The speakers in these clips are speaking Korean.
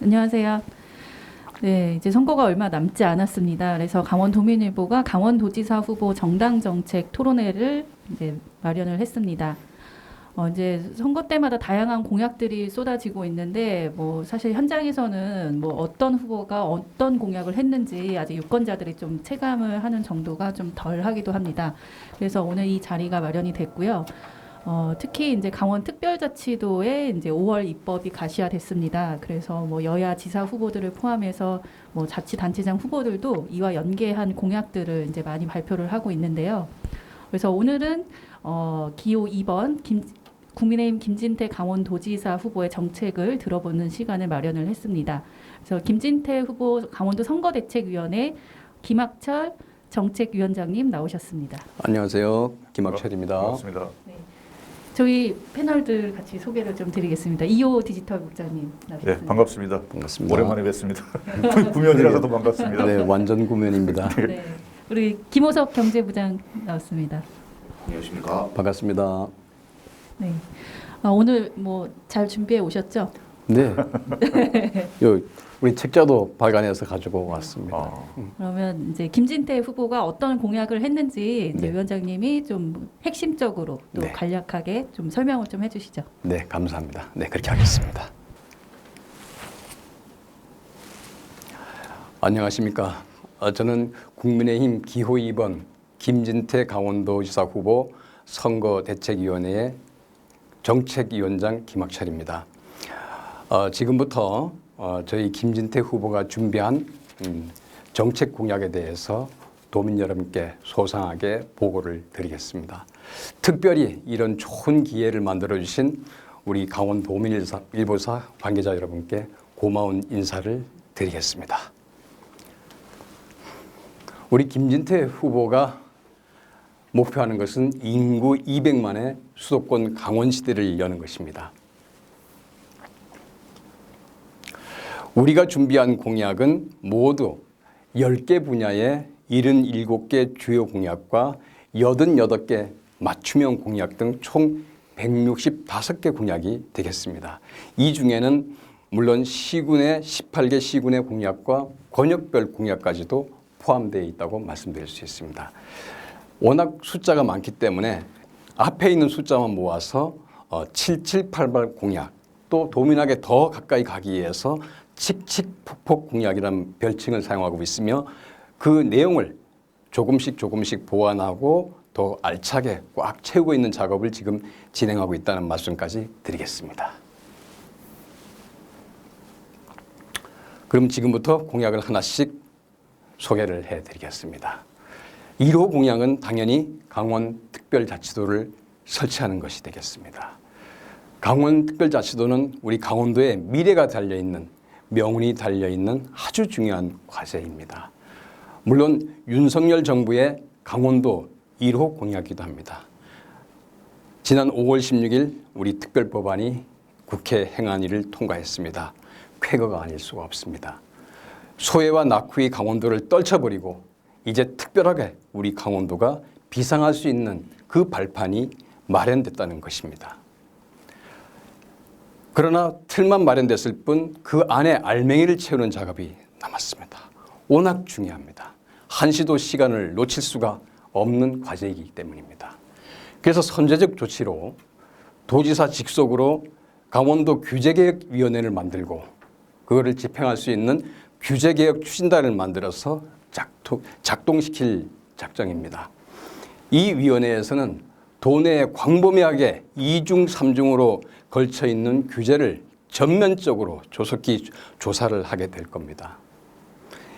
안녕하세요. 네, 이제 선거가 얼마 남지 않았습니다. 그래서 강원도민일보가 강원도지사 후보 정당 정책 토론회를 이제 마련을 했습니다. 이제 선거 때마다 다양한 공약들이 쏟아지고 있는데 뭐 사실 현장에서는 뭐 어떤 후보가 어떤 공약을 했는지 아직 유권자들이 좀 체감을 하는 정도가 좀 덜하기도 합니다. 그래서 오늘 이 자리가 마련이 됐고요. 특히 이제 강원 특별자치도에 이제 5월 입법이 가시화됐습니다. 그래서 뭐 여야 지사 후보들을 포함해서 뭐 자치단체장 후보들도 이와 연계한 공약들을 이제 많이 발표를 하고 있는데요. 그래서 오늘은 기호 2번 국민의힘 김진태 강원도지사 후보의 정책을 들어보는 시간을 마련을 했습니다. 그래서 김진태 후보 강원도 선거대책위원회 김학철 정책위원장님 나오셨습니다. 안녕하세요. 김학철입니다. 반갑습니다. 네. 저희 패널들 같이 소개를 좀 드리겠습니다. 이호 디지털 국장님 나오셨습니다. 네, 반갑습니다. 반갑습니다. 오랜만에 뵙습니다. 구면이라서 더 반갑습니다. 네, 완전 구면입니다. 네. 우리 김호석 경제부장 나왔습니다. 안녕하십니까. 반갑습니다. 네. 오늘 뭐 잘 준비해 오셨죠? 네. 우리 책자도 발간해서 가지고 왔습니다. 그러면 이제 김진태 후보가 어떤 공약을 했는지 이제 네. 위원장님이 좀 핵심적으로 또 네. 간략하게 좀 설명을 좀 해주시죠. 네, 감사합니다. 네, 그렇게 하겠습니다. 안녕하십니까. 저는 국민의힘 기호 2번 김진태 강원도지사 후보 선거대책위원회의 정책위원장 김학철입니다. 지금부터 저희 김진태 후보가 준비한 정책 공약에 대해서 도민 여러분께 소상하게 보고를 드리겠습니다. 특별히 이런 좋은 기회를 만들어주신 우리 강원도민일보사 관계자 여러분께 고마운 인사를 드리겠습니다. 우리 김진태 후보가 목표하는 것은 인구 200만의 수도권 강원시대를 여는 것입니다. 우리가 준비한 공약은 모두 10개 분야의 77개 주요 공약과 88개 맞춤형 공약 등 총 165개 공약이 되겠습니다. 이 중에는 물론 시군의 18개 시군의 공약과 권역별 공약까지도 포함되어 있다고 말씀드릴 수 있습니다. 워낙 숫자가 많기 때문에 앞에 있는 숫자만 모아서 7788 공약, 또 도민에게 더 가까이 가기 위해서 칙칙폭폭 공약이라는 별칭을 사용하고 있으며 그 내용을 조금씩 보완하고 더 알차게 꽉 채우고 있는 작업을 지금 진행하고 있다는 말씀까지 드리겠습니다. 그럼 지금부터 공약을 하나씩 소개를 해드리겠습니다. 1호 공약은 당연히 강원특별자치도를 설치하는 것이 되겠습니다. 강원특별자치도는 우리 강원도의 미래가 달려있는, 명운이 달려있는 아주 중요한 과제입니다. 물론 윤석열 정부의 강원도 1호 공약이기도 합니다. 지난 5월 16일 우리 특별법안이 국회 행안위를 통과했습니다. 쾌거가 아닐 수가 없습니다. 소해와 낙후의 강원도를 떨쳐버리고 이제 특별하게 우리 강원도가 비상할 수 있는 그 발판이 마련됐다는 것입니다. 그러나 틀만 마련됐을 뿐 그 안에 알맹이를 채우는 작업이 남았습니다. 워낙 중요합니다. 한시도 시간을 놓칠 수가 없는 과제이기 때문입니다. 그래서 선제적 조치로 도지사 직속으로 강원도 규제개혁위원회를 만들고 그거를 집행할 수 있는 규제개혁 추진단을 만들어서 작동시킬 작정입니다. 이 위원회에서는 도내에 광범위하게 2중, 3중으로 걸쳐 있는 규제를 전면적으로 조속히 조사를 하게 될 겁니다.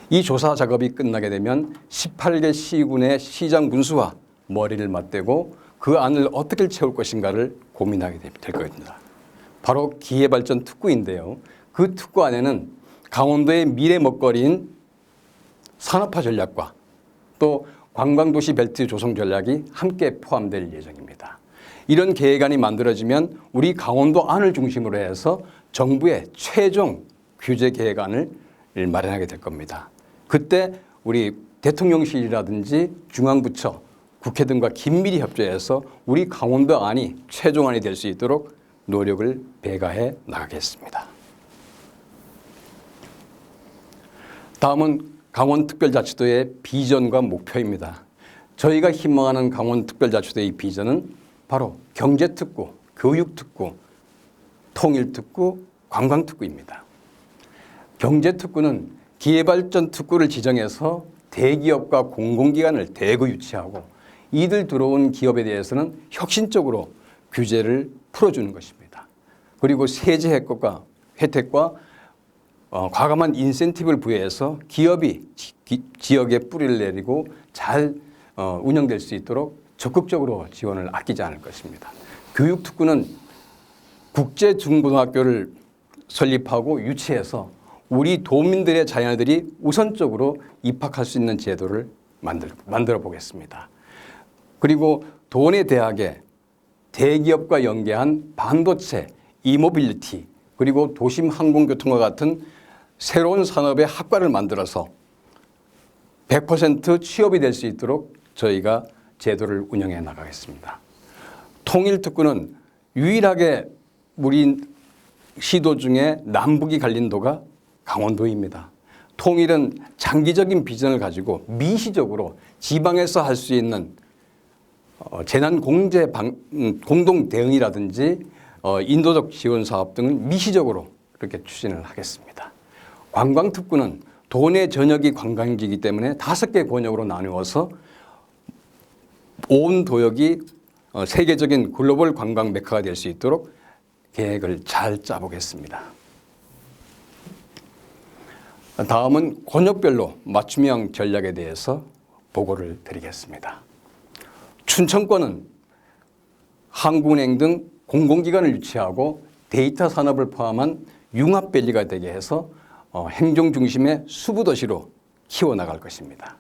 이 조사 작업이 끝나게 되면 18개 시군의 시장 군수와 머리를 맞대고 그 안을 어떻게 채울 것인가를 고민하게 될 겁니다. 바로 기회발전 특구인데요. 그 특구 안에는 강원도의 미래 먹거리인 산업화 전략과 또 관광도시 벨트 조성 전략이 함께 포함될 예정입니다. 이런 계획안이 만들어지면 우리 강원도 안을 중심으로 해서 정부의 최종 규제 계획안을 마련하게 될 겁니다. 그때 우리 대통령실이라든지 중앙부처, 국회 등과 긴밀히 협조해서 우리 강원도 안이 최종안이 될 수 있도록 노력을 배가해 나가겠습니다. 다음은 강원특별자치도의 비전과 목표입니다. 저희가 희망하는 강원특별자치도의 비전은 바로 경제특구, 교육특구, 통일특구, 관광특구입니다. 경제특구는 기회발전 특구를 지정해서 대기업과 공공기관을 대거 유치하고 이들 들어온 기업에 대해서는 혁신적으로 규제를 풀어주는 것입니다. 그리고 세제 혜택과 과감한 인센티브를 부여해서 기업이 지역에 뿌리를 내리고 잘 운영될 수 있도록 적극적으로 지원을 아끼지 않을 것입니다. 교육특구는 국제중고등학교를 설립하고 유치해서 우리 도민들의 자녀들이 우선적으로 입학할 수 있는 제도를 만들어 보겠습니다. 그리고 도내 대학에 대기업과 연계한 반도체, 이모빌리티, 그리고 도심 항공교통과 같은 새로운 산업의 학과를 만들어서 100% 취업이 될 수 있도록 저희가 제도를 운영해 나가겠습니다. 통일특구는 유일하게 우리 시도 중에 남북이 갈린 도가 강원도입니다. 통일은 장기적인 비전을 가지고 미시적으로 지방에서 할 수 있는 재난 공동 대응이라든지 인도적 지원 사업 등을 미시적으로 그렇게 추진을 하겠습니다. 관광특구는 도내 전역이 관광지이기 때문에 5개 권역으로 나누어서 온 도역이 세계적인 글로벌 관광 메카가 될 수 있도록 계획을 잘 짜보겠습니다. 다음은 권역별로 맞춤형 전략에 대해서 보고를 드리겠습니다. 춘천권은 한국은행 등 공공기관을 유치하고 데이터 산업을 포함한 융합밸리가 되게 해서 행정 중심의 수부도시로 키워나갈 것입니다.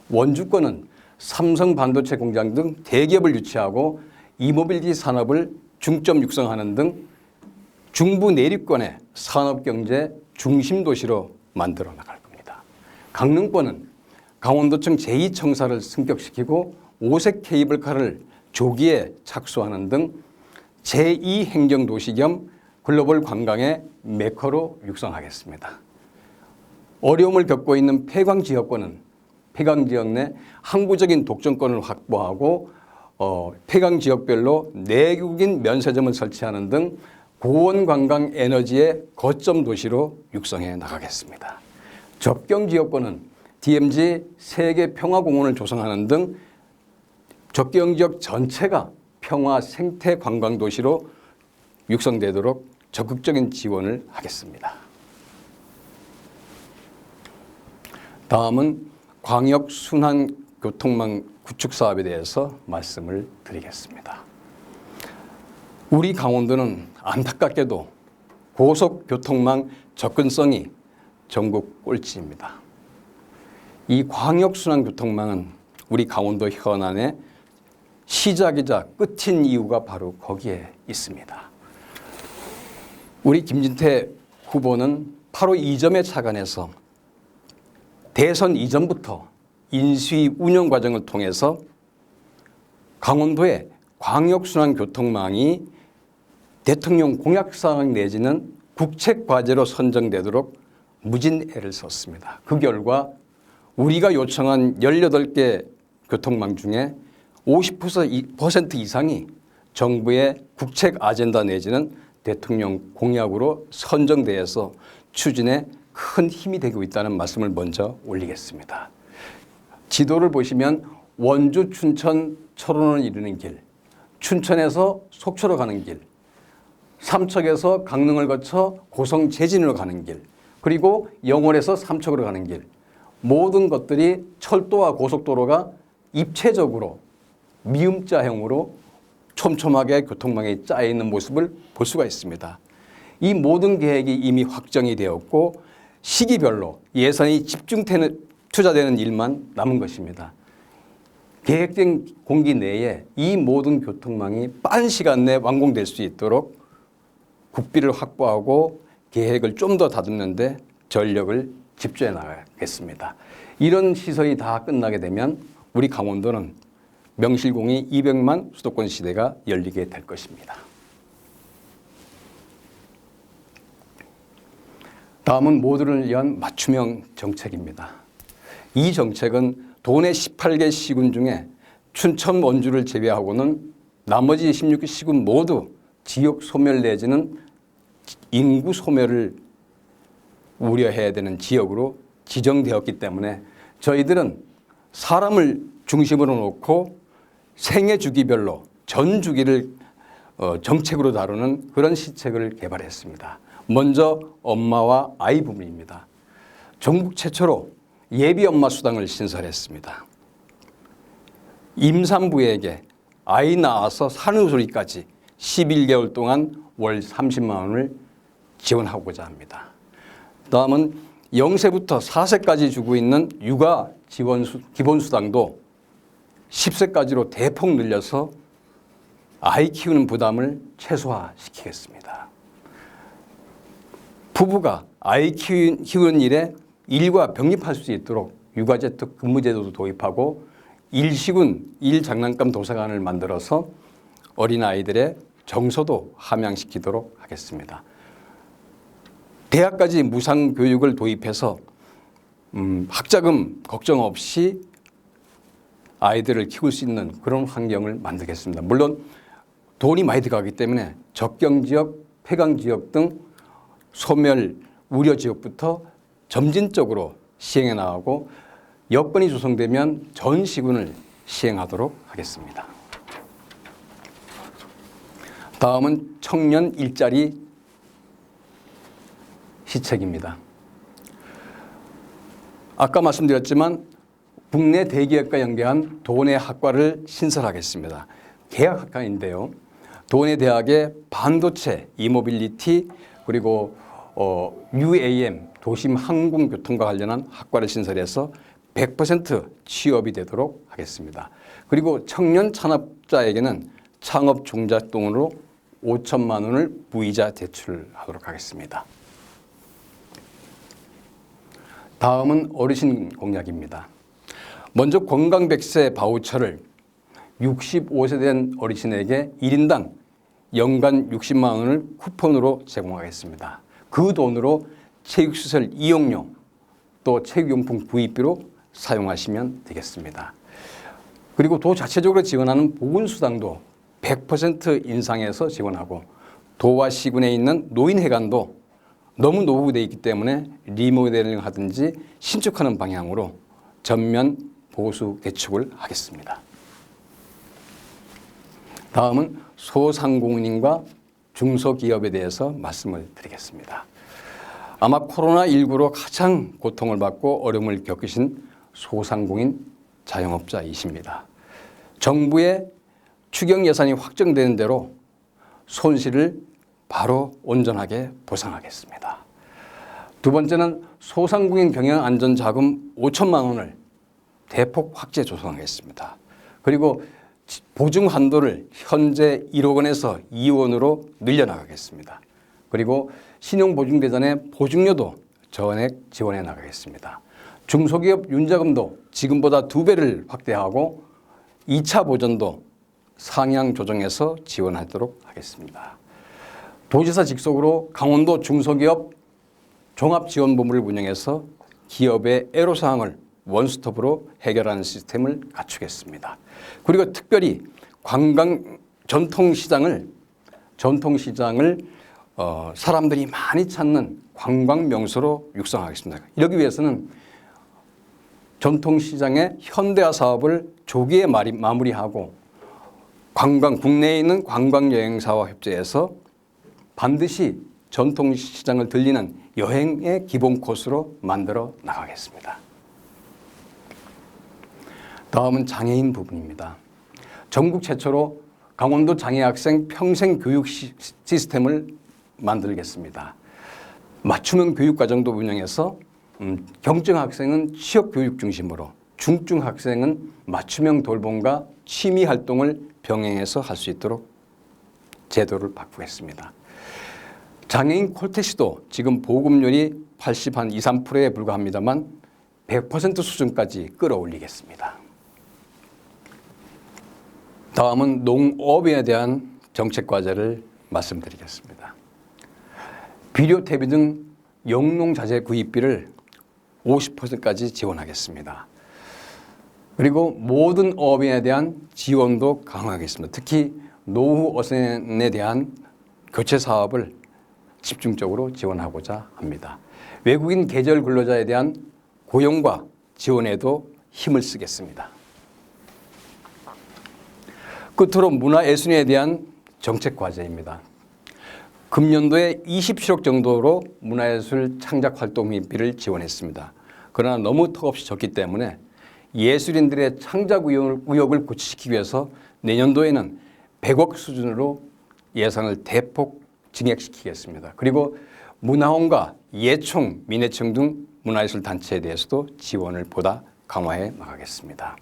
원주권은 삼성 반도체 공장 등 대기업을 유치하고 이모빌리티 산업을 중점 육성하는 등 중부 내륙권의 산업경제 중심도시로 만들어 나갈 겁니다. 강릉권은 강원도청 제2청사를 승격시키고 오색 케이블카를 조기에 착수하는 등 제2행정도시 겸 글로벌 관광의 메커로 육성하겠습니다. 어려움을 겪고 있는 폐광지역권은 폐광지역 내 항구적인 독점권을 확보하고 폐광지역별로 내국인 면세점을 설치하는 등 고원관광 에너지의 거점 도시로 육성해 나가겠습니다. 접경지역권은 DMZ 세계평화공원을 조성하는 등 접경지역 전체가 평화 생태 관광 도시로 육성되도록 적극적인 지원을 하겠습니다. 다음은 광역 순환 교통망 구축 사업에 대해서 말씀을 드리겠습니다. 우리 강원도는 안타깝게도 고속교통망 접근성이 전국 꼴찌입니다. 이 광역 순환 교통망은 우리 강원도 현안의 시작이자 끝인 이유가 바로 거기에 있습니다. 우리 김진태 후보는 8호 이점에 착안해서 대선 이전부터 인수위 운영 과정을 통해서 강원도의 광역순환교통망이 대통령 공약사항 내지는 국책과제로 선정되도록 무진 애를 썼습니다. 그 결과 우리가 요청한 18개 교통망 중에 50% 이상이 정부의 국책 아젠다 내지는 대통령 공약으로 선정되어서 추진에 큰 힘이 되고 있다는 말씀을 먼저 올리겠습니다. 지도를 보시면 원주, 춘천, 철원을 이루는 길, 춘천에서 속초로 가는 길, 삼척에서 강릉을 거쳐 고성 제진으로 가는 길, 그리고 영월에서 삼척으로 가는 길, 모든 것들이 철도와 고속도로가 입체적으로 미음자형으로 촘촘하게 교통망에 짜여 있는 모습을 볼 수가 있습니다. 이 모든 계획이 이미 확정이 되었고 시기별로 예산이 집중 투자되는 일만 남은 것입니다. 계획된 공기 내에 이 모든 교통망이 빠른 시간 내에 완공될 수 있도록 국비를 확보하고 계획을 좀 더 다듬는데 전력을 집중해 나가겠습니다. 이런 시설이 다 끝나게 되면 우리 강원도는 명실공히 200만 수도권 시대가 열리게 될 것입니다. 다음은 모두를 위한 맞춤형 정책입니다. 이 정책은 도내 18개 시군 중에 춘천 원주를 제외하고는 나머지 16개 시군 모두 지역 소멸 내지는 인구 소멸을 우려해야 되는 지역으로 지정되었기 때문에 저희들은 사람을 중심으로 놓고 생애 주기별로 전 주기를 정책으로 다루는 그런 시책을 개발했습니다. 먼저 엄마와 아이 부분입니다. 전국 최초로 예비 엄마 수당을 신설했습니다. 임산부에게 아이 낳아서 사는 소리까지 11개월 동안 월 30만 원을 지원하고자 합니다. 다음은 0세부터 4세까지 주고 있는 육아 지원 기본수당도 10세까지로 대폭 늘려서 아이 키우는 부담을 최소화시키겠습니다. 부부가 아이 키우는 일에 일과 병립할 수 있도록 육아재 근무제도도 도입하고 일시군 일장난감 도서관을 만들어서 어린아이들의 정서도 함양시키도록 하겠습니다. 대학까지 무상교육을 도입해서 학자금 걱정 없이 아이들을 키울 수 있는 그런 환경을 만들겠습니다. 물론 돈이 많이 들어가기 때문에 적경지역, 폐강지역 등 소멸 우려 지역부터 점진적으로 시행해 나가고 여건이 조성되면 전 시군을 시행하도록 하겠습니다. 다음은 청년 일자리 시책입니다. 아까 말씀드렸지만 국내 대기업과 연계한 도내 학과를 신설하겠습니다. 계약학과인데요. 도내 대학의 반도체, 이모빌리티 그리고 UAM, 도심 항공교통과 관련한 학과를 신설해서 100% 취업이 되도록 하겠습니다. 그리고 청년 창업자에게는 창업 종잣돈으로 5천만 원을 무이자 대출하도록 하겠습니다. 다음은 어르신 공약입니다. 먼저 건강백세 바우처를 65세 된 어르신에게 1인당 연간 60만 원을 쿠폰으로 제공하겠습니다. 그 돈으로 체육시설 이용료 또 체육용품 구입비로 사용하시면 되겠습니다. 그리고 도 자체적으로 지원하는 보건수당도 100% 인상해서 지원하고 도와 시군에 있는 노인회관도 너무 노후되어 있기 때문에 리모델링 하든지 신축하는 방향으로 전면 보수 개축을 하겠습니다. 다음은 소상공인과 중소기업에 대해서 말씀을 드리겠습니다. 아마 코로나19로 가장 고통을 받고 어려움을 겪으신 소상공인 자영업자이십니다. 정부의 추경 예산이 확정되는 대로 손실을 바로 온전하게 보상하겠습니다. 두 번째는 소상공인 경영안전자금 5천만 원을 대폭 확대 조성하겠습니다. 그리고 보증 한도를 현재 1억 원에서 2억 원으로 늘려나가겠습니다. 그리고 신용보증대전의 보증료도 전액 지원해 나가겠습니다. 중소기업 윤자금도 지금보다 2배를 확대하고 2차 보전도 상향 조정해서 지원하도록 하겠습니다. 도지사 직속으로 강원도 중소기업 종합지원본부를 운영해서 기업의 애로사항을 원스톱으로 해결하는 시스템을 갖추겠습니다. 그리고 특별히 관광 전통시장을 사람들이 많이 찾는 관광 명소로 육성하겠습니다. 이러기 위해서는 전통시장의 현대화 사업을 조기에 마무리하고 국내에 있는 관광여행사와 협조해서 반드시 전통시장을 들리는 여행의 기본 코스로 만들어 나가겠습니다. 다음은 장애인 부분입니다. 전국 최초로 강원도 장애학생 평생교육 시스템을 만들겠습니다. 맞춤형 교육과정도 운영해서 경증 학생은 취업교육 중심으로, 중증 학생은 맞춤형 돌봄과 취미활동을 병행해서 할 수 있도록 제도를 바꾸겠습니다. 장애인 콜택시도 지금 보급률이 2~3%에 불과합니다만 100% 수준까지 끌어올리겠습니다. 다음은 농업에 대한 정책 과제를 말씀드리겠습니다. 비료, 퇴비 등 영농자재 구입비를 50%까지 지원하겠습니다. 그리고 모든 어업인에 대한 지원도 강화하겠습니다. 특히 노후 어선에 대한 교체 사업을 집중적으로 지원하고자 합니다. 외국인 계절 근로자에 대한 고용과 지원에도 힘을 쓰겠습니다. 끝으로 문화예술인에 대한 정책 과제입니다. 금년도에 27억 정도로 문화예술 창작 활동비를 지원했습니다. 그러나 너무 턱없이 적기 때문에 예술인들의 창작 의욕을 고취시키기 위해서 내년도에는 100억 수준으로 예산을 대폭 증액시키겠습니다. 그리고 문화원과 예총, 민예청 등 문화예술 단체에 대해서도 지원을 보다 강화해 나가겠습니다.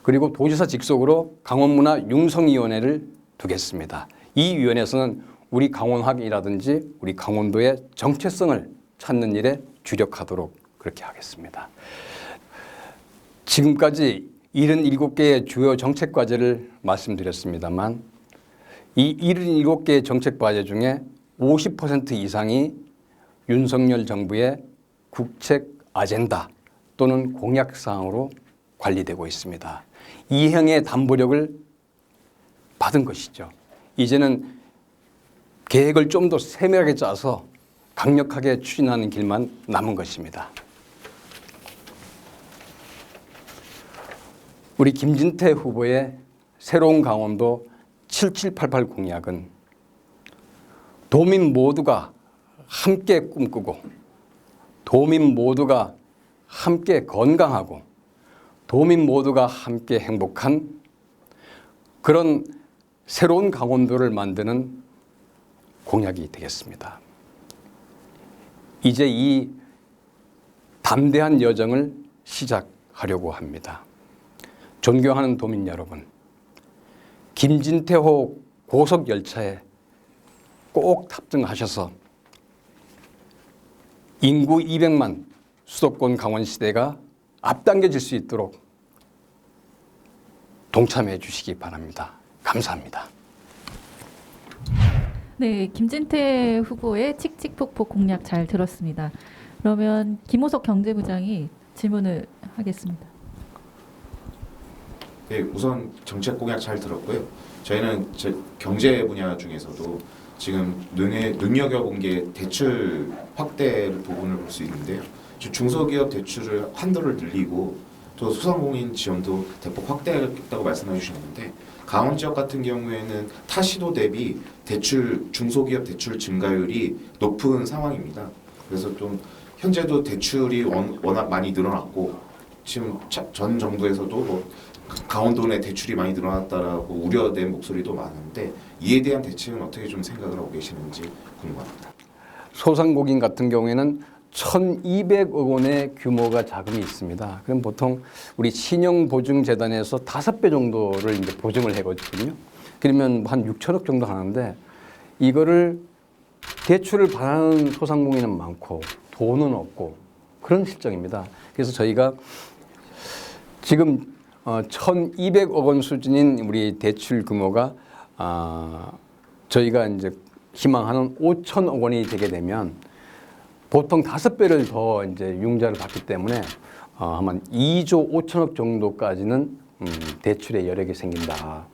그리고 도지사 직속으로 강원문화융성위원회를 두겠습니다. 이 위원회에서는 우리 강원학이라든지 우리 강원도의 정체성을 찾는 일에 주력하도록 그렇게 하겠습니다. 지금까지 77개의 주요 정책 과제를 말씀드렸습니다만 이 77개의 정책 과제 중에 50% 이상이 윤석열 정부의 국책 아젠다 또는 공약 사항으로 관리되고 있습니다. 이행의 담보력을 받은 것이죠. 이제는 계획을 좀 더 세밀하게 짜서 강력하게 추진하는 길만 남은 것입니다. 우리 김진태 후보의 새로운 강원도 7788 공약은 도민 모두가 함께 꿈꾸고 도민 모두가 함께 건강하고 도민 모두가 함께 행복한 그런 새로운 강원도를 만드는 공약이 되겠습니다. 이제 이 담대한 여정을 시작하려고 합니다. 존경하는 도민 여러분, 김진태호 고속열차에 꼭 탑승하셔서 인구 200만 수도권 강원시대가 앞당겨질 수 있도록 동참해 주시기 바랍니다. 감사합니다. 네, 김진태 후보의 칙칙폭폭 공약 잘 들었습니다. 그러면 김호석 경제부장이 질문을 하겠습니다. 네, 우선 정책 공약 잘 들었고요. 저희는 경제 분야 중에서도 지금 눈여겨본 게 대출 확대 부분을 볼 수 있는데요. 중소기업 대출을 한도를 늘리고 또 소상공인 지원도 대폭 확대하겠다고 말씀해 주셨는데 강원 지역 같은 경우에는 타 시도 대비 중소기업 대출 증가율이 높은 상황입니다. 그래서 좀 현재도 대출이 워낙 많이 늘어났고 지금 전 정부에서도 뭐 강원도 내 대출이 많이 늘어났다라고 우려된 목소리도 많은데 이에 대한 대책은 어떻게 좀 생각을 하고 계시는지 궁금합니다. 소상공인 같은 경우에는 1,200억 원의 규모가 자금이 있습니다. 그럼 보통 우리 신용보증재단에서 5배 정도를 이제 보증을 해거든요. 그러면 한 6천억 정도 하는데 이거를 대출을 받는 소상공인은 많고 돈은 없고 그런 실정입니다. 그래서 저희가 지금 1,200억 원 수준인 우리 대출 규모가 저희가 이제 희망하는 5천억 원이 되게 되면 보통 5배를 더 이제 융자를 받기 때문에 아마 2조 5천억 정도까지는 대출의 여력이 생긴다.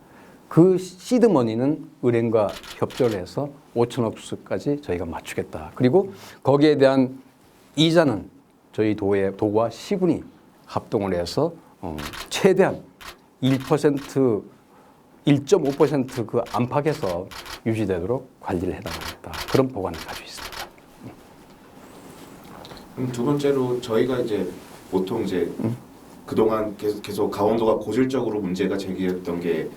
그 시드머니는 은행과 협조를 해서 5천억 수까지 저희가 맞추겠다. 그리고 거기에 대한 이자는 저희 도와 시군이 합동을 해서 최대한 1%, 1.5% 그 안팎에서 유지되도록 관리를 해나가겠다. 그런 보관을 가지고 있습니다. 그럼 두 번째로 저희가 이제 보통 이제 그동안 계속 강원도가 고질적으로 문제가 제기했던 게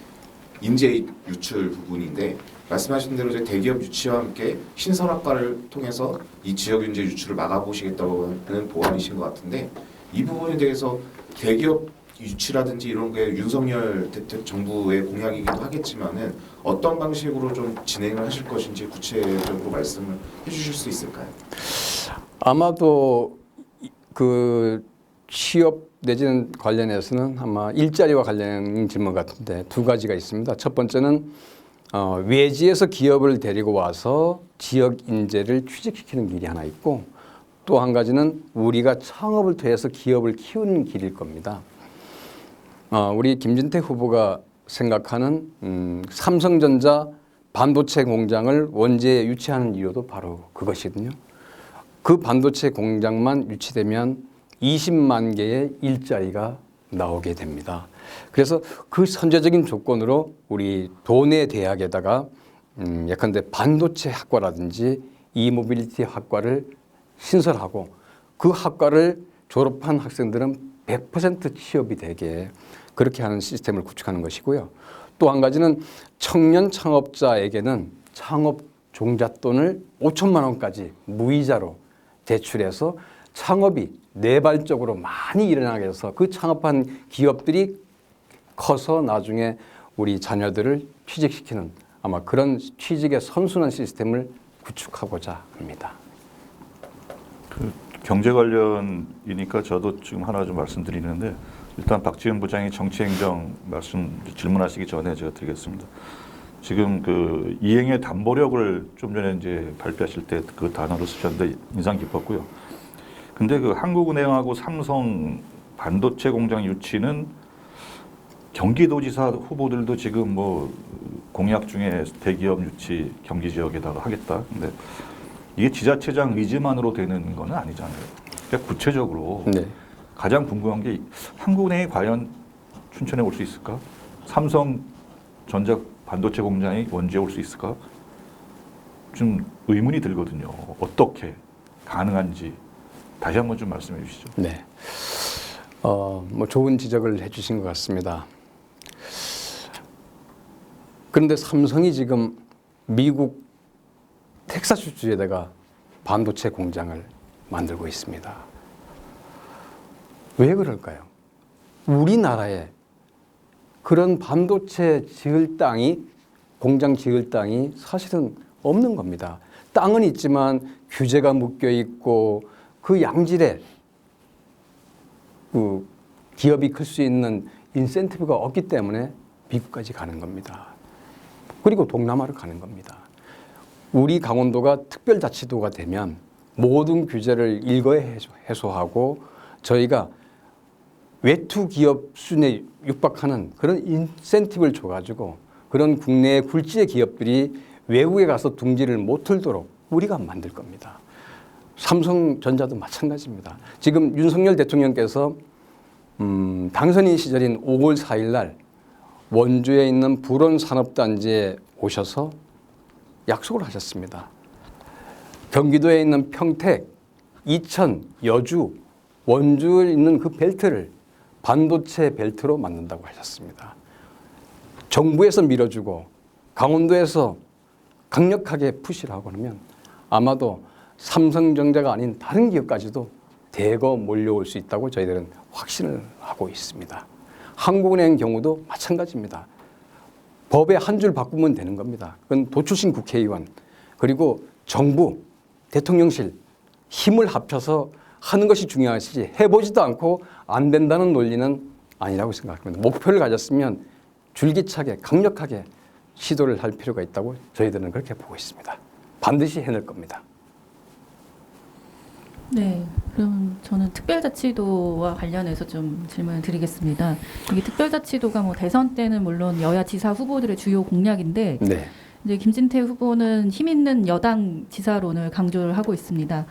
인재 유출 부분인데 말씀하신 대로 이제 대기업 유치와 함께 신설학과를 통해서 이 지역 인재 유출을 막아보시겠다고 하는 보완이신 것 같은데 이 부분에 대해서 대기업 유치라든지 이런 게 윤석열 정부의 공약이기도 하겠지만은 어떤 방식으로 좀 진행을 하실 것인지 구체적으로 말씀을 해주실 수 있을까요? 아마도 그 취업 내지는 관련해서는 아마 일자리와 관련된 질문 같은데 두 가지가 있습니다. 첫 번째는 외지에서 기업을 데리고 와서 지역 인재를 취직시키는 길이 하나 있고 또 한 가지는 우리가 창업을 통해서 기업을 키우는 길일 겁니다. 우리 김진태 후보가 생각하는 삼성전자 반도체 공장을 원주에 유치하는 이유도 바로 그것이거든요. 그 반도체 공장만 유치되면 20만 개의 일자리가 나오게 됩니다. 그래서 그 선제적인 조건으로 우리 도내 대학에다가 예컨대 반도체 학과라든지 이모빌리티 학과를 신설하고 그 학과를 졸업한 학생들은 100% 취업이 되게 그렇게 하는 시스템을 구축하는 것이고요. 또 한 가지는 청년 창업자에게는 창업 종잣돈을 5천만 원까지 무이자로 대출해서 창업이 내발적으로 많이 일어나게 해서 그 창업한 기업들이 커서 나중에 우리 자녀들을 취직시키는 아마 그런 취직의 선순환 시스템을 구축하고자 합니다. 그 경제 관련이니까 저도 지금 하나 좀 말씀드리는데 일단 박지원 부장이 정치행정 질문하시기 전에 제가 드리겠습니다. 지금 그 이행의 담보력을 좀 전에 이제 발표하실 때 그 단어를 쓰셨는데 인상 깊었고요. 근데 그 한국은행하고 삼성 반도체 공장 유치는 경기도지사 후보들도 지금 뭐 공약 중에 대기업 유치 경기 지역에다가 하겠다. 근데 이게 지자체장 의지만으로 되는 건 아니잖아요. 그러니까 구체적으로 네. 가장 궁금한 게 한국은행이 과연 춘천에 올 수 있을까? 삼성전자 반도체 공장이 원주에 올 수 있을까? 좀 의문이 들거든요. 어떻게 가능한지 다시 한번 좀 말씀해 주시죠. 네. 뭐 좋은 지적을 해주신 것 같습니다. 그런데 삼성이 지금 미국 텍사스 주에다가 반도체 공장을 만들고 있습니다. 왜 그럴까요? 우리나라에 그런 반도체 지을 땅이 공장 지을 땅이 사실은 없는 겁니다. 땅은 있지만 규제가 묶여 있고 그 양질의 그 기업이 클 수 있는 인센티브가 없기 때문에 미국까지 가는 겁니다. 그리고 동남아로 가는 겁니다. 우리 강원도가 특별자치도가 되면 모든 규제를 일거에 해소하고 저희가 외투 기업 수준에 육박하는 그런 인센티브를 줘가지고 그런 국내의 굴지의 기업들이 외국에 가서 둥지를 못 틀도록 우리가 만들 겁니다. 삼성전자도 마찬가지입니다. 지금 윤석열 대통령께서 당선인 시절인 5월 4일 날 원주에 있는 불원산업단지에 오셔서 약속을 하셨습니다. 경기도에 있는 평택, 이천, 여주, 원주에 있는 그 벨트를 반도체 벨트로 만든다고 하셨습니다. 정부에서 밀어주고 강원도에서 강력하게 푸시를 하고 그러면 아마도 삼성전자가 아닌 다른 기업까지도 대거 몰려올 수 있다고 저희들은 확신을 하고 있습니다. 한국은행 경우도 마찬가지입니다. 법에 한 줄 바꾸면 되는 겁니다. 그건 도출신 국회의원 그리고 정부, 대통령실 힘을 합쳐서 하는 것이 중요하지 해보지도 않고 안 된다는 논리는 아니라고 생각합니다. 목표를 가졌으면 줄기차게 강력하게 시도를 할 필요가 있다고 저희들은 그렇게 보고 있습니다. 반드시 해낼 겁니다. 네, 그럼 저는 특별자치도와 관련해서 좀 질문을 드리겠습니다. 이게 특별자치도가 뭐 대선 때는 물론 여야 지사 후보들의 주요 공약인데 네. 이제 김진태 후보는 힘 있는 여당 지사론을 강조를 하고 있습니다.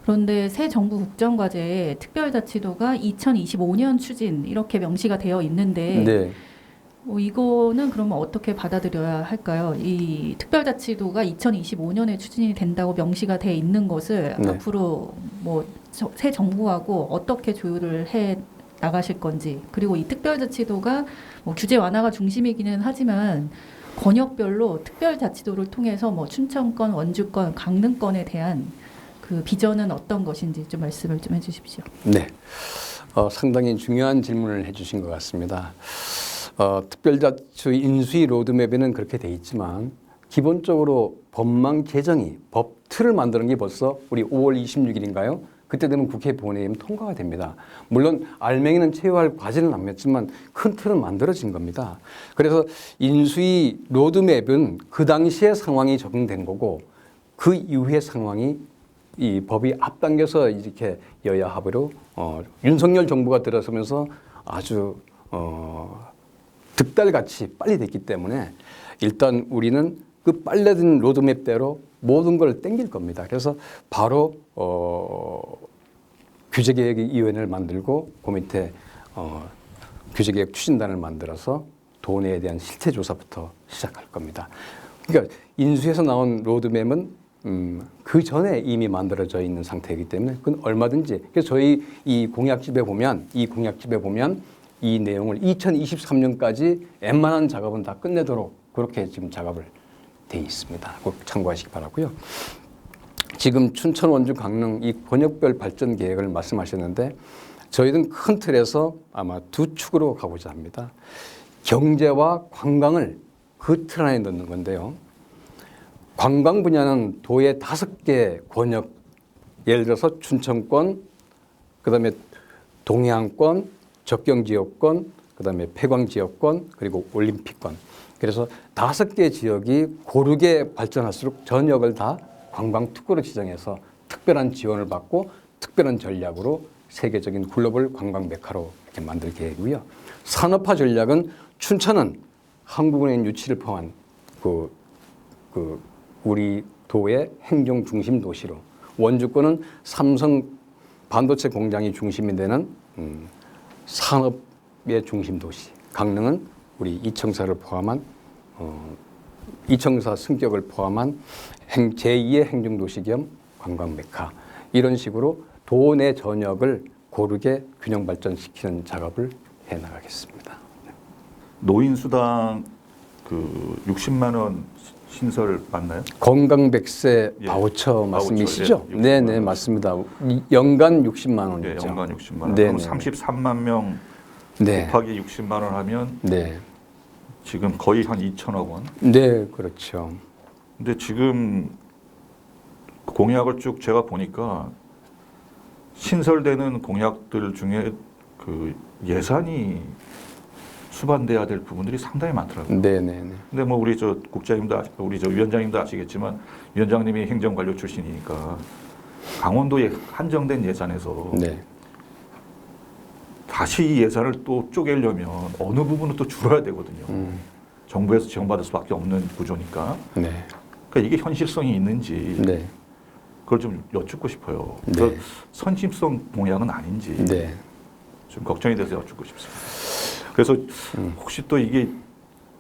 그런데 새 정부 국정과제에 특별자치도가 2025년 추진 이렇게 명시가 되어 있는데 네. 이거는 그러면 어떻게 받아들여야 할까요? 이 특별자치도가 2025년에 추진이 된다고 명시가 돼 있는 것을 네. 앞으로 뭐 새 정부하고 어떻게 조율을 해 나가실 건지, 그리고 이 특별자치도가 뭐 규제 완화가 중심이기는 하지만 권역별로 특별자치도를 통해서 뭐 춘천권, 원주권, 강릉권에 대한 그 비전은 어떤 것인지 좀 말씀을 좀 해주십시오. 네. 상당히 중요한 질문을 해주신 것 같습니다. 특별자치 인수위 로드맵에는 그렇게 돼 있지만 기본적으로 법망 개정이 법 틀을 만드는 게 벌써 우리 5월 26일인가요? 그때 되면 국회 본회의면 통과가 됩니다. 물론 알맹이는 채워할 과제는 남았지만 큰 틀은 만들어진 겁니다. 그래서 인수위 로드맵은 그 당시의 상황이 적용된 거고 그 이후의 상황이 이 법이 앞당겨서 이렇게 여야 합의로 윤석열 정부가 들어서면서 아주 득달같이 빨리 됐기 때문에 일단 우리는 그 빨라진 로드맵대로 모든 걸 땡길 겁니다. 그래서 바로 규제개혁위원회를 만들고 그 밑에 규제개혁 추진단을 만들어서 도내에 대한 실태조사부터 시작할 겁니다. 그러니까 인수해서 나온 로드맵은 그 전에 이미 만들어져 있는 상태이기 때문에 그건 얼마든지. 그래서 저희 이 공약집에 보면 이 내용을 2023년까지 웬만한 작업은 다 끝내도록 그렇게 지금 작업을 돼 있습니다. 꼭 참고하시기 바라고요. 지금 춘천, 원주, 강릉 이 권역별 발전 계획을 말씀하셨는데 저희는 큰 틀에서 아마 두 축으로 가고자 합니다. 경제와 관광을 그 틀 안에 넣는 건데요. 관광 분야는 도의 5개 권역, 예를 들어서 춘천권, 그다음에 동해안권, 접경지역권, 그다음에 폐광지역권, 그리고 올림픽권. 그래서 5개 지역이 고르게 발전할수록 전역을 다 관광특구로 지정해서 특별한 지원을 받고 특별한 전략으로 세계적인 글로벌 관광 메카로 이렇게 만들 계획이고요. 산업화 전략은 춘천은 한국은행 유치를 포함한 우리 도의 행정 중심 도시로, 원주권은 삼성 반도체 공장이 중심이 되는 산업의 중심 도시, 강릉은 우리 이청사를 포함한 이청사 승격을 포함한 제2의 행정도시 겸 관광 메카, 이런 식으로 도내 전역을 고르게 균형 발전시키는 작업을 해나가겠습니다. 노인수당 그 60만 원 신설 맞나요? 건강백세 예. 바우처 말씀이시죠? 예. 60만 네네, 원. 맞습니다. 연간 60만 원이죠. 네, 연간 60만 원. 네네. 그럼 33만 명 네. 곱하기 60만 원 하면 네. 지금 거의 한 2천억 원. 네, 그렇죠. 근데 지금 공약을 쭉 제가 보니까 신설되는 공약들 중에 그 예산이 수반돼야 될 부분들이 상당히 많더라고요. 네네네. 근데 뭐 우리 저 국장님도 우리 저 위원장님도 아시겠지만 위원장님이 행정관료 출신이니까 강원도의 한정된 예산에서 네. 다시 이 예산을 또 쪼개려면 어느 부분은 또 줄어야 되거든요. 정부에서 지원받을 수밖에 없는 구조니까. 네. 그러니까 이게 현실성이 있는지 네. 그걸 좀 여쭙고 싶어요. 네. 그 선심성 공약은 아닌지 네. 좀 걱정이 돼서 여쭙고 싶습니다. 그래서 혹시 또 이게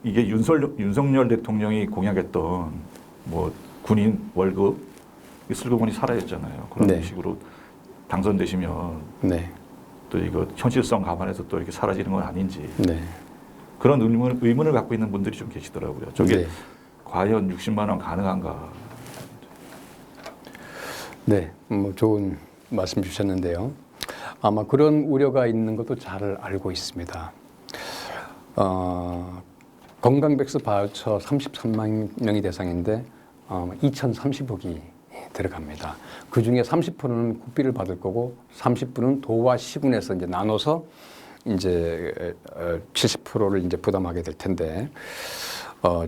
윤석열 대통령이 공약했던 뭐 군인 월급 슬그머니 사라졌잖아요. 그런 네. 식으로 당선되시면 네. 또 이거 현실성 감안해서 또 이렇게 사라지는 건 아닌지 네. 그런 의문을 갖고 있는 분들이 좀 계시더라고요. 저게 네. 과연 60만 원 가능한가? 네, 뭐 좋은 말씀 주셨는데요. 아마 그런 우려가 있는 것도 잘 알고 있습니다. 건강백수 바우처 33만 명이 대상인데 2,030억이 들어갑니다. 그 중에 30%는 국비를 받을 거고 30%는 도와 시군에서 이제 나눠서 이제 70%를 이제 부담하게 될 텐데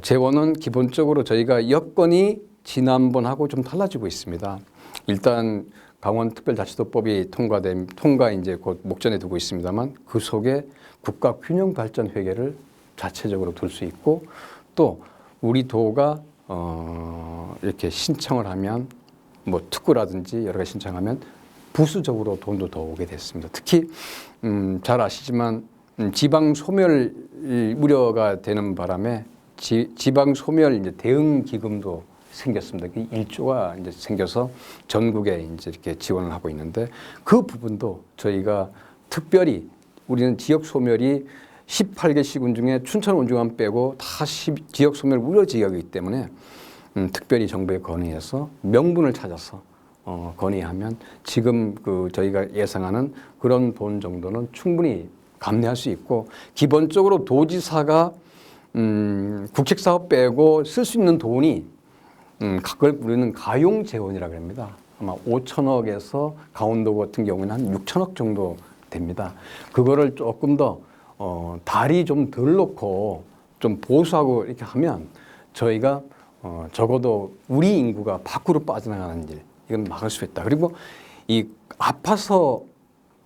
재원은 기본적으로 저희가 여건이 지난번하고 좀 달라지고 있습니다. 일단 강원특별자치도법이 통과 이제 곧 목전에 두고 있습니다만 그 속에 국가균형발전회계를 자체적으로 둘 수 있고 또 우리 도가 이렇게 신청을 하면 뭐 특구라든지 여러 가지 신청하면 부수적으로 돈도 더 오게 됐습니다. 특히 잘 아시지만 지방 소멸 우려가 되는 바람에 지방 소멸 이제 대응 기금도 생겼습니다. 1조가 이제 생겨서 전국에 이제 이렇게 지원을 하고 있는데 그 부분도 저희가 특별히 우리는 지역 소멸이 18개 시군 중에 춘천 원주만 빼고 다 지역 소멸 우려 지역이기 때문에 특별히 정부에 건의해서 명분을 찾아서 건의하면 지금 그 저희가 예상하는 그런 돈 정도는 충분히 감내할 수 있고 기본적으로 도지사가 국책사업 빼고 쓸 수 있는 돈이 그걸 우리는 가용 재원이라고 합니다. 아마 5천억에서 강원도 같은 경우는 한 6천억 정도 됩니다. 그거를 조금 더 다리 좀 덜 놓고 좀 보수하고 이렇게 하면 저희가 적어도 우리 인구가 밖으로 빠져나가는 일, 이건 막을 수 있다. 그리고 이 아파서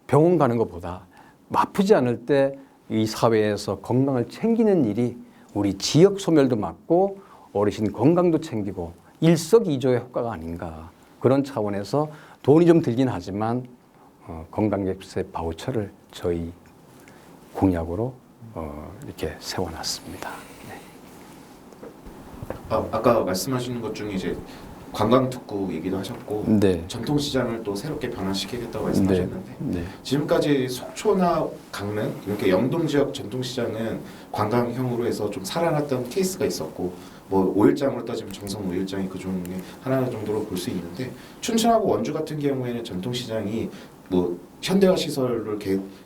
병원 가는 것보다 아프지 않을 때 이 사회에서 건강을 챙기는 일이 우리 지역 소멸도 막고 어르신 건강도 챙기고 일석이조의 효과가 아닌가. 그런 차원에서 돈이 좀 들긴 하지만 건강객세 바우처를 저희 공약으로 이렇게 세워놨습니다. 네. 아까 말씀하시는 것 중에 이제 관광특구 얘기도 하셨고 네. 전통시장을 또 새롭게 변화시키겠다고 말씀하셨는데 네. 지금까지 속초나 강릉 이렇게 영동 지역 전통시장은 관광형으로 해서 좀 살아났던 케이스가 있었고 뭐 5일장으로 따지면 정성 5일장이 그 중에 하나 정도로 볼 수 있는데 춘천하고 원주 같은 경우에는 전통시장이 뭐 현대화 시설을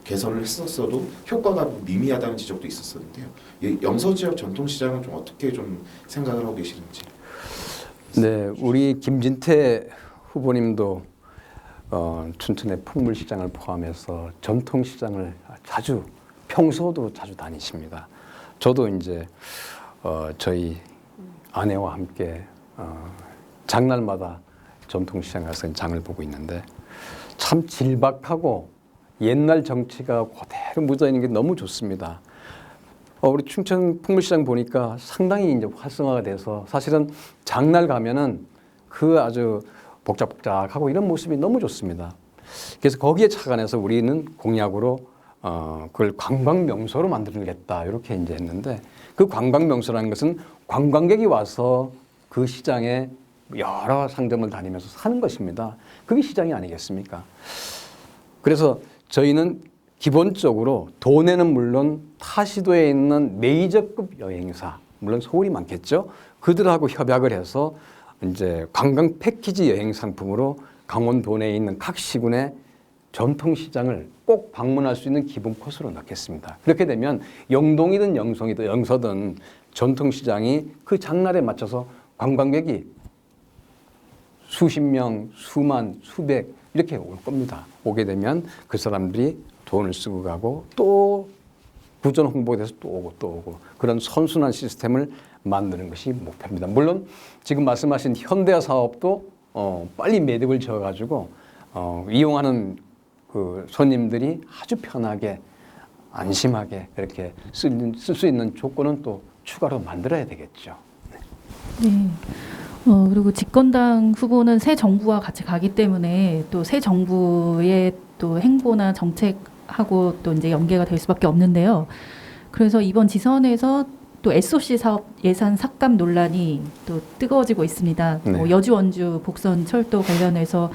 개선을 했었어도 효과가 미미하다는 지적도 있었었는데요. 이 영서 지역 전통시장은 좀 어떻게 좀 생각을 하고 계시는지. 네, 우리 김진태 후보님도 춘천의 풍물시장을 포함해서 전통시장을 자주 평소도 자주 다니십니다. 저도 이제 저희 아내와 함께 장날마다 전통시장 가서 장을 보고 있는데 참 질박하고 옛날 정치가 그대로 묻어 있는 게 너무 좋습니다. 우리 춘천 풍물시장 보니까 상당히 이제 활성화가 돼서 사실은 장날 가면은 그 아주 복작복작하고 이런 모습이 너무 좋습니다. 그래서 거기에 착안해서 우리는 공약으로 그걸 관광 명소로 만들겠다 이렇게 이제 했는데 그 관광 명소라는 것은 관광객이 와서 그 시장에 여러 상점을 다니면서 사는 것입니다. 그게 시장이 아니겠습니까? 그래서 저희는 기본적으로 도내는 물론 타 시도에 있는 메이저급 여행사, 물론 서울이 많겠죠. 그들하고 협약을 해서 이제 관광 패키지 여행 상품으로 강원도 내에 있는 각 시군의 전통시장을 꼭 방문할 수 있는 기본 코스로 넣겠습니다. 그렇게 되면 영동이든 영성이든 영서든 전통시장이 그 장날에 맞춰서 관광객이 수십 명, 수만, 수백 이렇게 올 겁니다. 오게 되면 그 사람들이 돈을 쓰고 가고 또 부전 홍보에 대해서 또 오고 또 오고 그런 선순환 시스템을 만드는 것이 목표입니다. 물론 지금 말씀하신 현대화 사업도 빨리 매듭을 지어가지고 이용하는 그 손님들이 아주 편하게 안심하게 이렇게 쓸 수 있는 조건은 또 추가로 만들어야 되겠죠. 네. 그리고 집권당 후보는 새 정부와 같이 가기 때문에 또 새 정부의 또 행보나 정책하고 또 이제 연계가 될 수밖에 없는데요. 그래서 이번 지선에서 또 SOC 사업 예산 삭감 논란이 또 뜨거워지고 있습니다. 네. 뭐 여주 원주 복선 철도 관련해서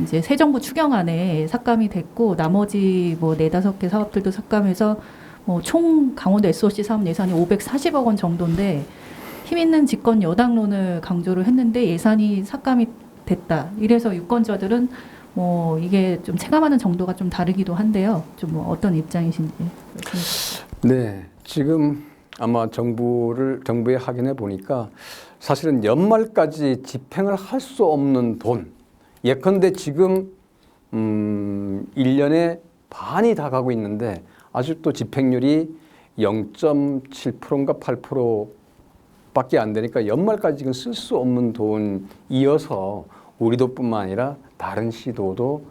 이제 새 정부 추경안에 삭감이 됐고 나머지 뭐 4-5개 사업들도 삭감해서 뭐 총 강원도 SOC 사업 예산이 540억 원 정도인데 힘 있는 집권 여당론을 강조를 했는데 예산이 삭감이 됐다. 이래서 유권자들은 뭐 이게 좀 체감하는 정도가 좀 다르기도 한데요. 좀 뭐 어떤 입장이신지. 네, 지금 아마 정부에 확인해 보니까 사실은 연말까지 집행을 할 수 없는 돈. 예컨대 지금 1년에 반이 다 가고 있는데 아직도 집행률이 0.7%인가 8%밖에 안 되니까 연말까지 지금 쓸 수 없는 돈이어서 우리도뿐만 아니라 다른 시도도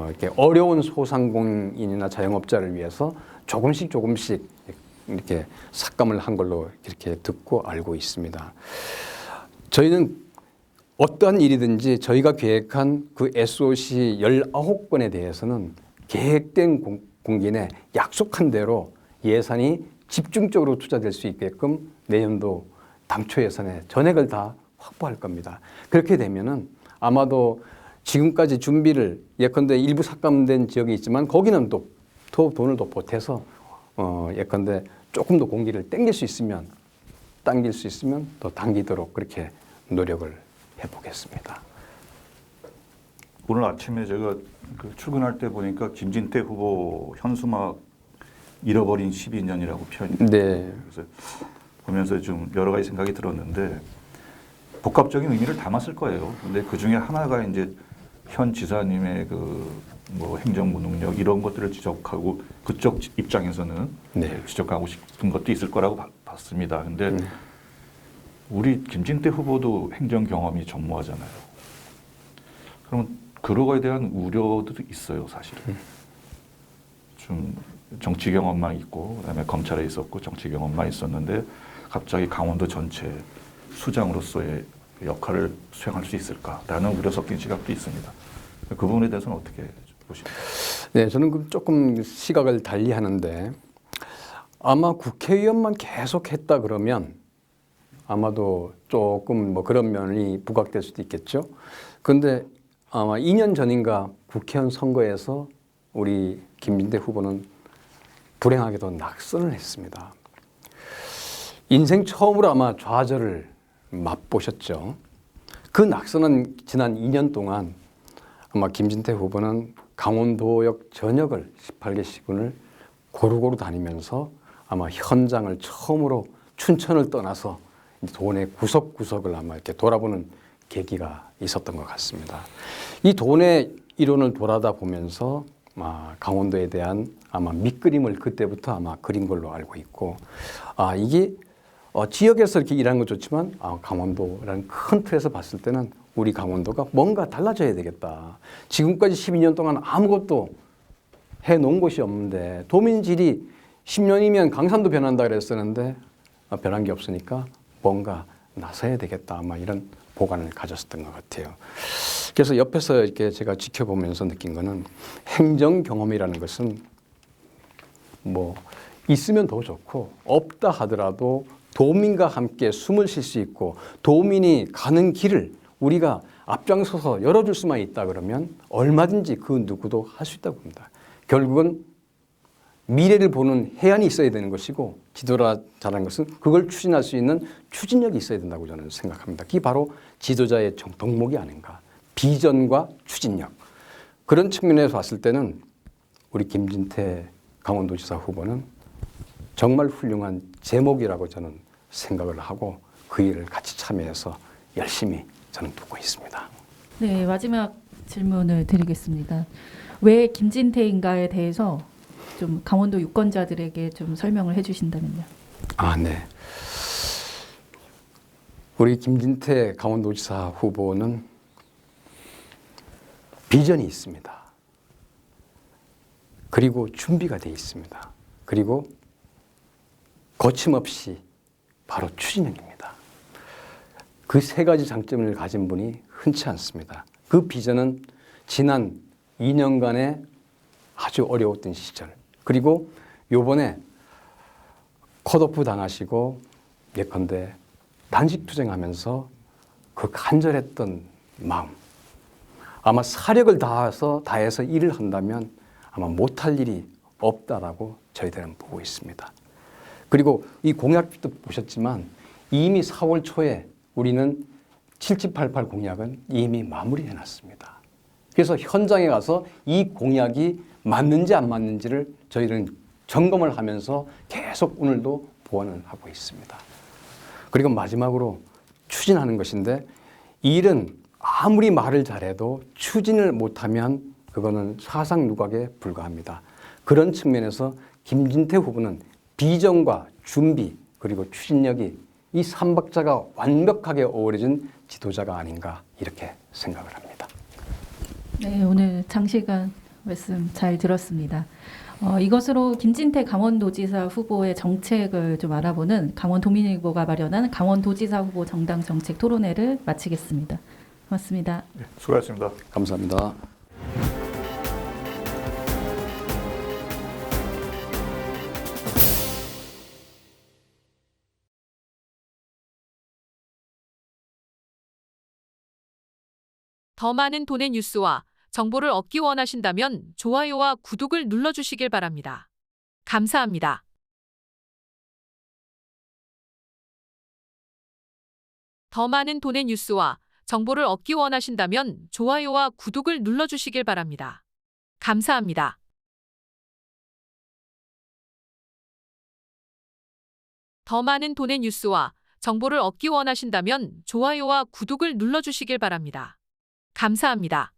이렇게 어려운 소상공인이나 자영업자를 위해서 조금씩 이렇게 삭감을 한 걸로 이렇게 듣고 알고 있습니다. 저희는 어떠한 일이든지 저희가 계획한 그 SOC 19건에 대해서는 계획된 공기 내 약속한 대로 예산이 집중적으로 투자될 수 있게끔 내년도 당초 예산에 전액을 다 확보할 겁니다. 그렇게 되면은 아마도 지금까지 준비를 예컨대 일부 삭감된 지역이 있지만 거기는 또 더 돈을 더 보태서 예컨대 조금 더 공기를 당길 수 있으면 더 당기도록 그렇게 노력을 해보겠습니다. 오늘 아침에 제가 출근할 때 보니까 김진태 후보 현수막 잃어버린 12년이라고 표현이 네. 그래서 보면서 좀 여러 가지 생각이 들었는데 복합적인 의미를 담았을 거예요. 근데 그 중에 하나가 이제 현 지사님의 뭐 행정부 능력 이런 것들을 지적하고 그쪽 입장에서는 네. 지적하고 싶은 것도 있을 거라고 봤습니다. 근데 우리 김진태 후보도 행정 경험이 전무하잖아요. 그러면 그런 거에 대한 우려도 있어요, 사실은. 좀 정치 경험만 있고, 그다음에 검찰에 있었고 정치 경험만 있었는데 갑자기 강원도 전체 수장으로서의 역할을 수행할 수 있을까라는 우려 섞인 시각도 있습니다. 그 부분에 대해서는 어떻게 보십니까? 네, 저는 조금 시각을 달리 하는데 아마 국회의원만 계속 했다 그러면 아마도 조금 뭐 그런 면이 부각될 수도 있겠죠. 그런데 아마 2년 전인가 국회의원 선거에서 우리 김진태 후보는 불행하게도 낙선을 했습니다. 인생 처음으로 아마 좌절을 맛보셨죠. 그 낙선은 지난 2년 동안 아마 김진태 후보는 강원도역 전역을 18개 시군을 고루고루 다니면서 아마 현장을 처음으로 춘천을 떠나서 도내 구석구석을 아마 이렇게 돌아보는 계기가 있었던 것 같습니다. 이 도내 이론을 돌아다 보면서 강원도에 대한 아마 밑그림을 그때부터 아마 그린 걸로 알고 있고, 이게 지역에서 이렇게 일하는 건 좋지만 강원도라는 큰 틀에서 봤을 때는 우리 강원도가 뭔가 달라져야 되겠다. 지금까지 12년 동안 아무것도 해놓은 곳이 없는데 도민질이 10년이면 강산도 변한다 그랬었는데 변한 게 없으니까 뭔가 나서야 되겠다. 아마 이런 보관을 가졌었던 것 같아요. 그래서 옆에서 이렇게 제가 지켜보면서 느낀 거는 행정 경험이라는 것은 뭐 있으면 더 좋고 없다 하더라도 도민과 함께 숨을 쉴 수 있고 도민이 가는 길을 우리가 앞장서서 열어줄 수만 있다 그러면 얼마든지 그 누구도 할 수 있다고 봅니다. 결국은 미래를 보는 해안이 있어야 되는 것이고 지도라 잘하는 것은 그걸 추진할 수 있는 추진력이 있어야 된다고 저는 생각합니다. 그게 바로 지도자의 덕목이 아닌가. 비전과 추진력. 그런 측면에서 봤을 때는 우리 김진태 강원도지사 후보는 정말 훌륭한 제목이라고 저는 생각을 하고 그 일을 같이 참여해서 열심히 저는 돕고 있습니다. 네, 마지막 질문을 드리겠습니다. 왜 김진태인가에 대해서 좀 강원도 유권자들에게 좀 설명을 해주신다면요. 네. 우리 김진태 강원도지사 후보는 비전이 있습니다. 그리고 준비가 돼 있습니다. 그리고 거침없이 바로 추진력입니다. 그 세 가지 장점을 가진 분이 흔치 않습니다. 그 비전은 지난 2년간의 아주 어려웠던 시절, 그리고 요번에 컷오프 당하시고 예컨대 단식 투쟁하면서 그 간절했던 마음, 아마 사력을 다해서 일을 한다면 아마 못할 일이 없다라고 저희들은 보고 있습니다. 그리고 이 공약도 보셨지만 이미 4월 초에 우리는 7788 공약은 이미 마무리해 놨습니다. 그래서 현장에 가서 이 공약이 맞는지 안 맞는지를 저희는 점검을 하면서 계속 오늘도 보완을 하고 있습니다. 그리고 마지막으로 추진하는 것인데 이 일은 아무리 말을 잘해도 추진을 못하면 그거는 사상 누각에 불과합니다. 그런 측면에서 김진태 후보는 비전과 준비 그리고 추진력이 이 삼박자가 완벽하게 어우러진 지도자가 아닌가 이렇게 생각을 합니다. 네, 오늘 장시간 말씀 잘 들었습니다. 이것으로 김진태 강원도지사 후보의 정책을 좀 알아보는 강원도민일보가 마련한 강원도지사 후보 정당 정책 토론회를 마치겠습니다. 고맙습니다. 네, 수고하셨습니다. 감사합니다. 더 많은 돈의 뉴스와 정보를 얻기 원하신다면 좋아요와 구독을 눌러주시길 바랍니다. 감사합니다. 더 많은 돈의 뉴스와 정보를 얻기 원하신다면 좋아요와 구독을 눌러주시길 바랍니다. 감사합니다. 더 많은 돈의 뉴스와 정보를 얻기 원하신다면 좋아요와 구독을 눌러주시길 바랍니다. 감사합니다.